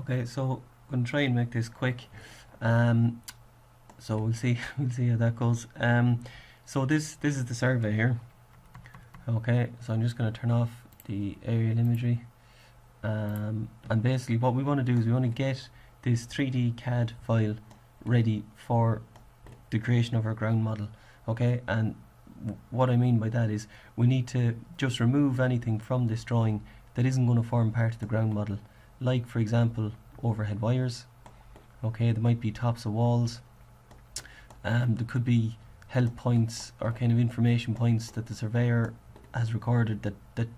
Okay, so I'm going to try and make this quick. Um, so we'll see we'll see how that goes. So this is the survey here. Okay, so I'm just going to turn off the aerial imagery. And basically what we want to do is we want to get this 3D CAD file ready for the creation of our ground model. Okay, and what I mean by that is we need to just remove anything from this drawing that isn't going to form part of the ground model, like for example overhead wires. Okay, there might be tops of walls, there could be help points or kind of information points that the surveyor has recorded that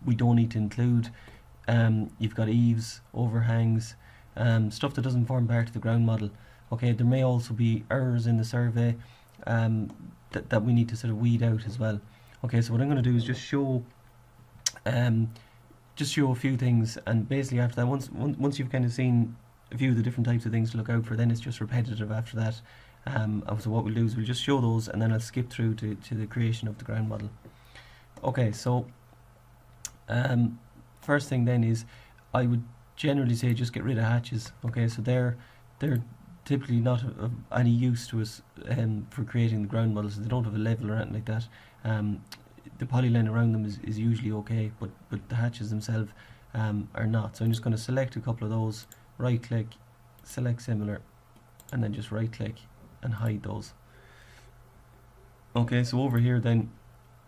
we don't need to include. You've got eaves, overhangs, stuff that doesn't form part of the ground model. Okay, there may also be errors in the survey that we need to sort of weed out as well. Okay, so what I'm going to do is just show a few things, and basically after that, once you've kind of seen a few of the different types of things to look out for, then it's just repetitive after that. So what we'll do is we'll just show those, and then I'll skip through to the creation of the ground model. Okay, so first thing then is I would generally say just get rid of hatches. Okay, so they're typically not of any use to us for creating the ground models. So they don't have a level or anything like that. The polyline around them is usually okay, but the hatches themselves are not. So I'm just going to select a couple of those, right click, select similar, and then just right click and hide those. Okay, so over here then,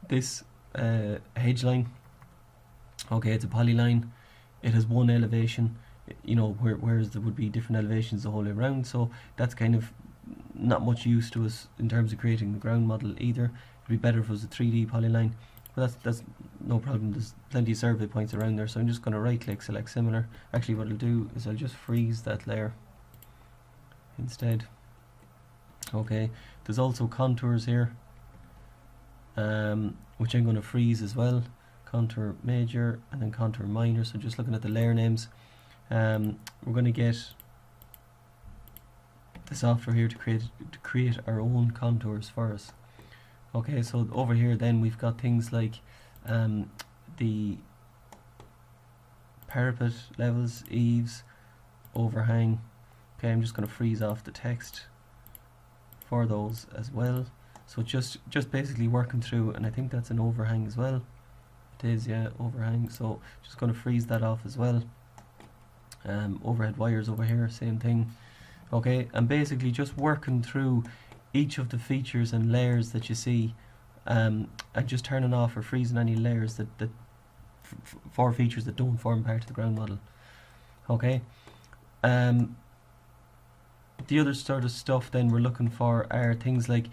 this hedge line, okay, it's a polyline. It has one elevation, you know, whereas there would be different elevations the whole way around, so that's kind of not much use to us in terms of creating the ground model either. It'd be better if it was a 3D polyline, but that's no problem. There's plenty of survey points around there, so I'm just going to right click, select similar. Actually what I'll do is I'll just freeze that layer instead. Okay, there's also contours here, which I'm going to freeze as well. Contour major and then contour minor. So just looking at the layer names, we're going to get the software here to create our own contours for us. Okay, so over here then we've got things like the parapet levels, eaves, overhang. Okay, I'm just going to freeze off the text for those as well. So just basically working through, and I think that's an overhang as well. It is, yeah, overhang. So just going to freeze that off as well. Overhead wires over here, same thing. Okay, and basically just working through each of the features and layers that you see, and just turning off or freezing any layers that for features that don't form part of the ground model. Okay. The other sort of stuff then we're looking for are things like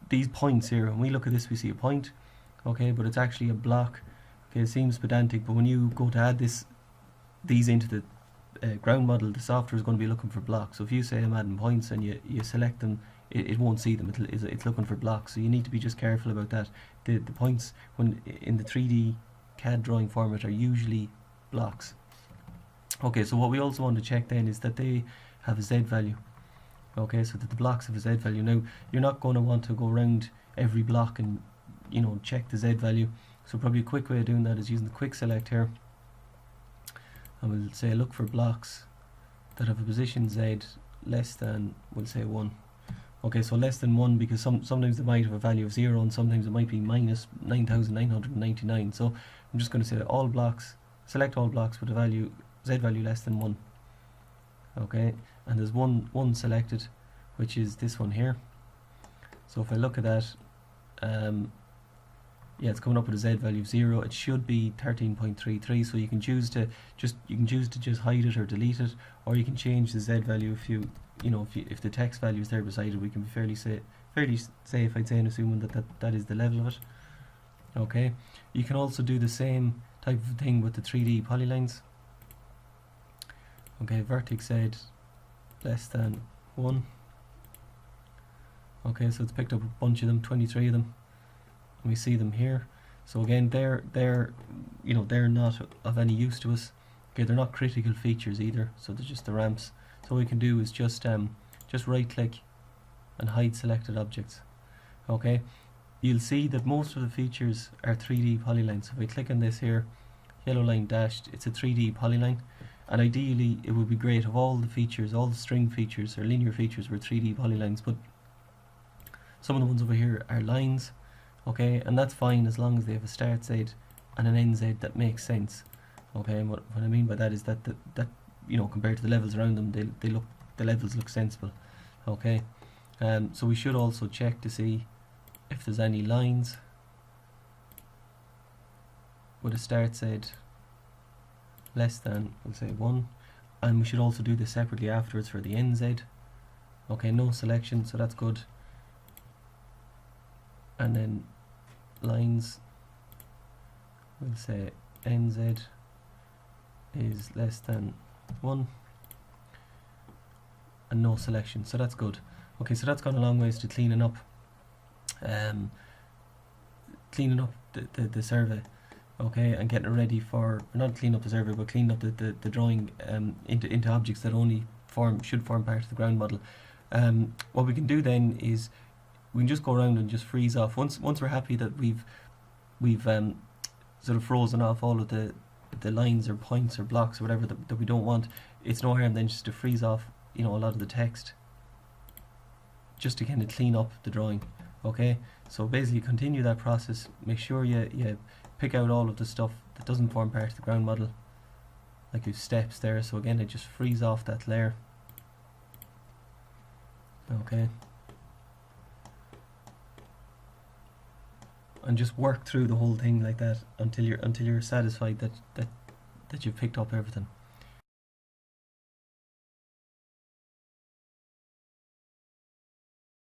these points here. When we look at this, we see a point, okay, but it's actually a block. Okay, it seems pedantic, but when you go to add these into the ground model, the software is going to be looking for blocks. So if you say I'm adding points and you select them, it won't see them. It's looking for blocks. So you need to be just careful about that. The points when in the 3D CAD drawing format are usually blocks. Okay, so what we also want to check then is that they have a Z value. Okay, so that the blocks have a Z value. Now, you're not going to want to go around every block and, you know, check the Z value. So probably a quick way of doing that is using the quick select here. And we'll say look for blocks that have a position Z less than, we'll say 1. Okay, so less than 1 because sometimes they might have a value of 0 and sometimes it might be minus 9,999. So I'm just going to say all blocks, select all blocks with a value Z value less than 1. Okay, and there's one selected, which is this one here. So if I look at that, yeah, it's coming up with a Z value of 0. It should be 13.33. So you can choose to just hide it or delete it, or you can change the Z value if the text value is there beside it. We can be fairly safe, I'd say, in assuming that is the level of it. Okay, you can also do the same type of thing with the 3D polylines. Okay, vertex Z less than 1. Okay, so it's picked up a bunch of them, 23 of them. And we see them here. So again, they're not of any use to us. Okay, they're not critical features either. So they're just the ramps. So what we can do is just right click and hide selected objects. Okay, you'll see that most of the features are 3D polylines. So if I click on this here, yellow line dashed, it's a 3D polyline, and ideally it would be great if all the features, all the string features or linear features were 3D polylines, but some of the ones over here are lines, okay, and that's fine as long as they have a start Z and an end Z that makes sense, okay. And what I mean by that is that you know, compared to the levels around them, the levels look sensible, okay. So we should also check to see if there's any lines with a start Z less than, we'll say 1, and we should also do this separately afterwards for the end Z, okay. No selection, so that's good. And then lines, we'll say NZ is less than 1, and no selection, so that's good. Okay, so that's gone a long ways to cleaning up the survey, okay, and getting it ready for, not cleaning up the survey, but cleaning up the drawing into objects that only should form part of the ground model. What we can do then is we can just go around and just freeze off. Once we're happy that we've sort of frozen off all of the lines or points or blocks or whatever that we don't want, it's no harm then just to freeze off, you know, a lot of the text, just to kind of clean up the drawing, okay. So basically continue that process, make sure you pick out all of the stuff that doesn't form part of the ground model, like your steps there. So again, I just freeze off that layer, okay, and just work through the whole thing like that until you're satisfied that you've picked up everything.